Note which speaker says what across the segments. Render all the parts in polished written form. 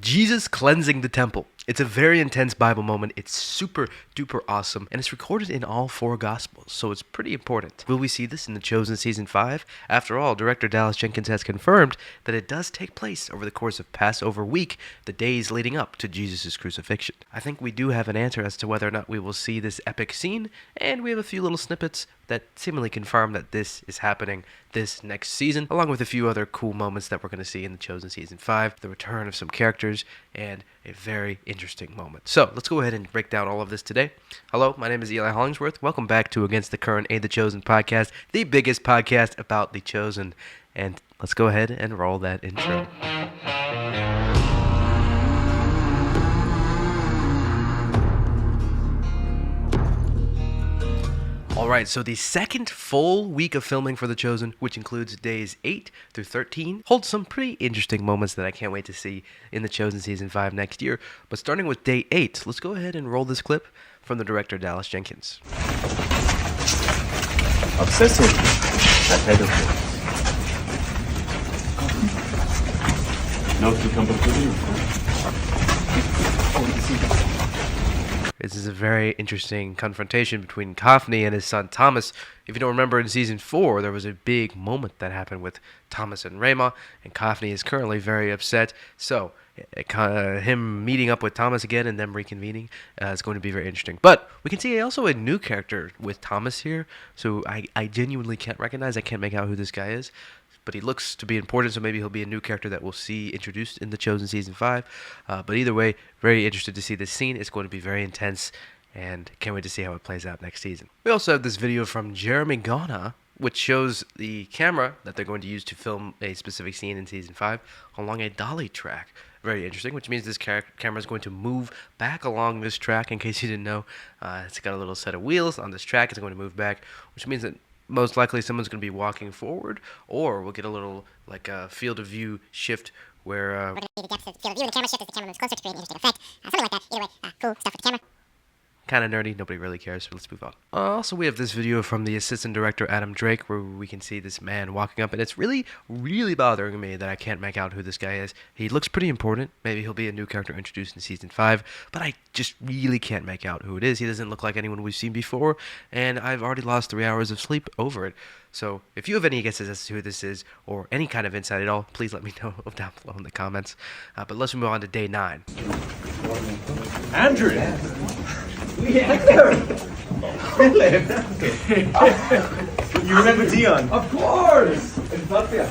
Speaker 1: Jesus cleansing the temple. It's a very intense Bible moment. It's super duper awesome, and it's recorded in all four Gospels, so it's pretty important. Will we see this in The Chosen Season 5? After all, director Dallas Jenkins has confirmed that it does take place over the course of Passover week, the days leading up to Jesus' crucifixion. I think we do have an answer as to whether or not we will see this epic scene, and we have a few little snippets that seemingly confirm that this is happening this next season, along with a few other cool moments that we're going to see in The Chosen Season 5, the return of some characters, and a very interesting moment. So let's go ahead and break down all of this today. Hello, my name is Eli Hollingsworth. Welcome back to Against the Current, a The Chosen podcast, the biggest podcast about The Chosen. And let's go ahead and roll that intro. Alright, so the second full week of filming for The Chosen, which includes days 8 through 13, holds some pretty interesting moments that I can't wait to see in The Chosen Season 5 next year. But starting with day 8, let's go ahead and roll this clip from the director Dallas Jenkins.
Speaker 2: Obsessive ahead of No cucumber pudding.
Speaker 1: This is a very interesting confrontation between Kaphne and his son Thomas. If you don't remember, in Season 4, there was a big moment that happened with Thomas and Rema, and Kaphne is currently very upset. So, him meeting up with Thomas again and them reconvening is going to be very interesting. But we can see also a new character with Thomas here, so I genuinely can't recognize, I can't make out who this guy is. But he looks to be important, so maybe he'll be a new character that we'll see introduced in The Chosen Season 5. But either way, very interested to see this scene. It's going to be very intense, and can't wait to see how it plays out next season. We also have this video from Jeremy Gona, which shows the camera that they're going to use to film a specific scene in Season 5 along a dolly track. Very interesting, which means this camera is going to move back along this track. In case you didn't know, it's got a little set of wheels on this track. It's going to move back, which means that most likely someone's going to be walking forward, or we'll get a little, like a field of view shift where
Speaker 3: we're going to see the depth of field of view, and the camera shift as the camera moves closer to create an interesting effect. Something like that. Either way, cool stuff with the camera.
Speaker 1: kind of nerdy, nobody really cares, so let's move on. Also, we have this video from the assistant director, Adam Drake, where we can see this man walking up, and it's really, really bothering me that I can't make out who this guy is. He looks pretty important. Maybe he'll be a new character introduced in Season 5, but I just really can't make out who it is. He doesn't look like anyone we've seen before, and I've already lost 3 hours of sleep over it. So if you have any guesses as to who this is, or any kind of insight at all, please let me know down below in the comments. But let's move on to day 9.
Speaker 2: Andrew!
Speaker 4: Hector!
Speaker 2: You remember Dion?
Speaker 4: Of course! In Latvia.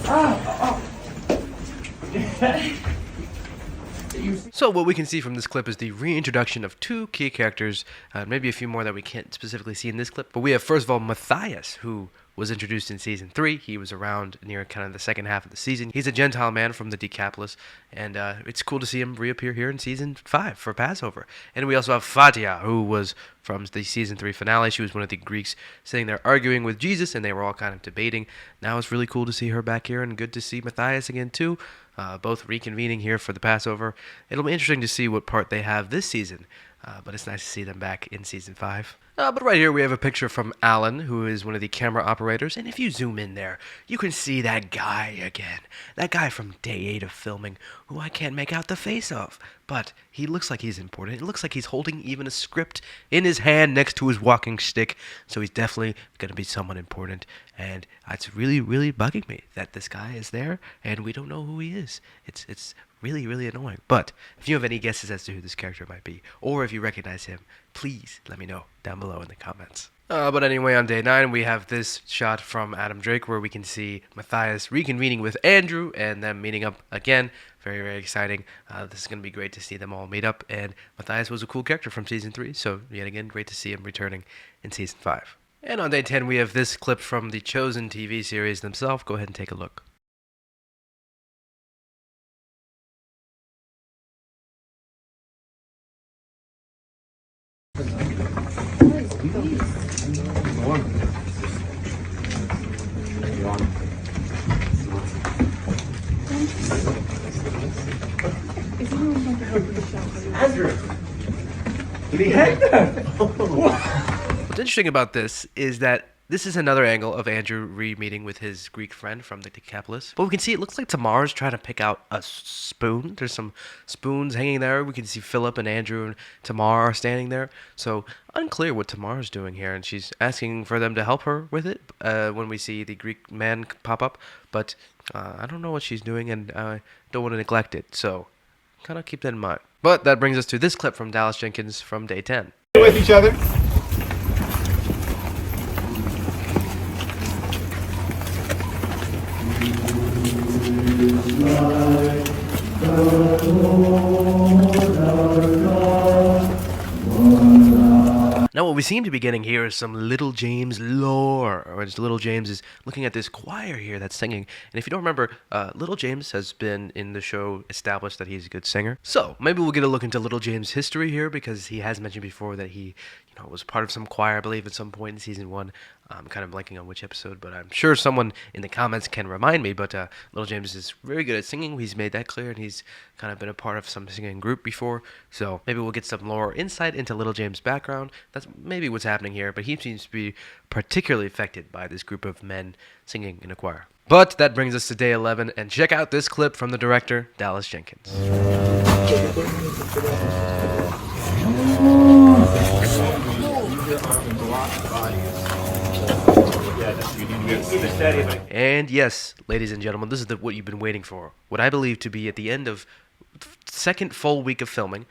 Speaker 1: So what we can see from this clip is the reintroduction of 2 key characters, maybe a few more that we can't specifically see in this clip. But we have, first of all, Matthias, who was introduced in Season 3. He was around near kind of the second half of the season. He's a Gentile man from the Decapolis, and it's cool to see him reappear here in Season 5 for Passover. And we also have Fatia, who was from the Season 3 finale. She was one of the Greeks sitting there arguing with Jesus, and they were all kind of debating. Now it's really cool to see her back here, and good to see Matthias again too, both reconvening here for the Passover. It'll be interesting to see what part they have this season, but it's nice to see them back in Season 5. But right here we have a picture from Alan, who is one of the camera operators, and if you zoom in there, you can see that guy again. That guy from day 8 of filming, who I can't make out the face of. But he looks like he's important. It looks like he's holding even a script in his hand next to his walking stick, so he's definitely going to be someone important. And it's really, really bugging me that this guy is there, and we don't know who he is. It's really, really annoying. But if you have any guesses as to who this character might be, or if you recognize him, please let me know down below in the comments. But anyway, on day 9, we have this shot from Adam Drake where we can see Matthias reconvening with Andrew and them meeting up again. Very, very exciting. This is going to be great to see them all meet up. And Matthias was a cool character from Season 3, so yet again, great to see him returning in Season 5. And on day 10, we have this clip from the Chosen TV series themselves. Go ahead and take a look.
Speaker 4: Andrew! Did he hang there?
Speaker 1: What's interesting about this is that This is another angle of Andrew re-meeting with his Greek friend from the Decapolis. But we can see it looks like Tamar's trying to pick out a spoon. There's some spoons hanging there. We can see Philip and Andrew and Tamar are standing there. So unclear what Tamar's doing here, and she's asking for them to help her with it when we see the Greek man pop up. But I don't know what she's doing, and I don't want to neglect it. So kind of keep that in mind. But that brings us to this clip from Dallas Jenkins from day 10.
Speaker 5: With each other.
Speaker 1: Now, what we seem to be getting here is some Little James lore, or just Little James is looking at this choir here that's singing. And if you don't remember, Little James has been in the show established that he's a good singer. So maybe we'll get a look into Little James' history here, because he has mentioned before that he, was part of some choir, I believe, at some point in season 1. I'm kind of blanking on which episode, but I'm sure someone in the comments can remind me. But Little James is very good at singing. He's made that clear, and he's kind of been a part of some singing group before. So maybe we'll get some more insight into Little James' background. That's maybe what's happening here, but he seems to be particularly affected by this group of men singing in a choir. But that brings us to day 11, and check out this clip from the director, Dallas Jenkins. And yes, ladies and gentlemen, this is what you've been waiting for. What I believe to be at the end of second full week of filming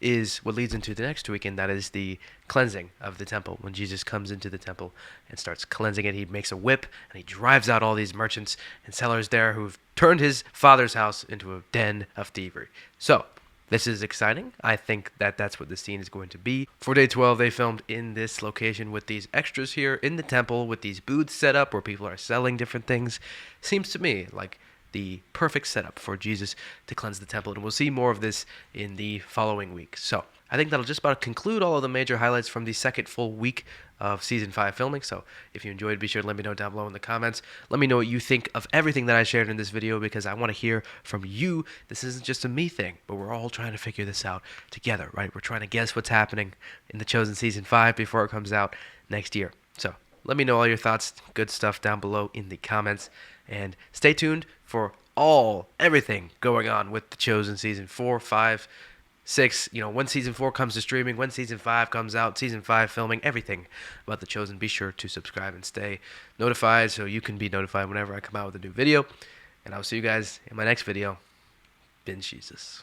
Speaker 1: is what leads into the next week, and that is the cleansing of the temple. When Jesus comes into the temple and starts cleansing it, he makes a whip, and he drives out all these merchants and sellers there who've turned his father's house into a den of thievery. So, this is exciting. I think that that's what the scene is going to be. For day 12, they filmed in this location with these extras here in the temple, with these booths set up where people are selling different things. Seems to me like the perfect setup for Jesus to cleanse the temple, and we'll see more of this in the following week. So I think that'll just about conclude all of the major highlights from the second full week of season 5 filming. So if you enjoyed, be sure to let me know down below in the comments. Let me know what you think of everything that I shared in this video, because I want to hear from you. This isn't just a me thing, but we're all trying to figure this out together, right? We're trying to guess what's happening in The Chosen season 5 before it comes out next year. So let me know all your thoughts, good stuff down below in the comments, and stay tuned for everything going on with The Chosen season 4, 5, 6, when season 4 comes to streaming, when season 5 comes out, season 5 filming, everything about The Chosen. Be sure to subscribe and stay notified so you can be notified whenever I come out with a new video. And I'll see you guys in my next video. Binge Jesus.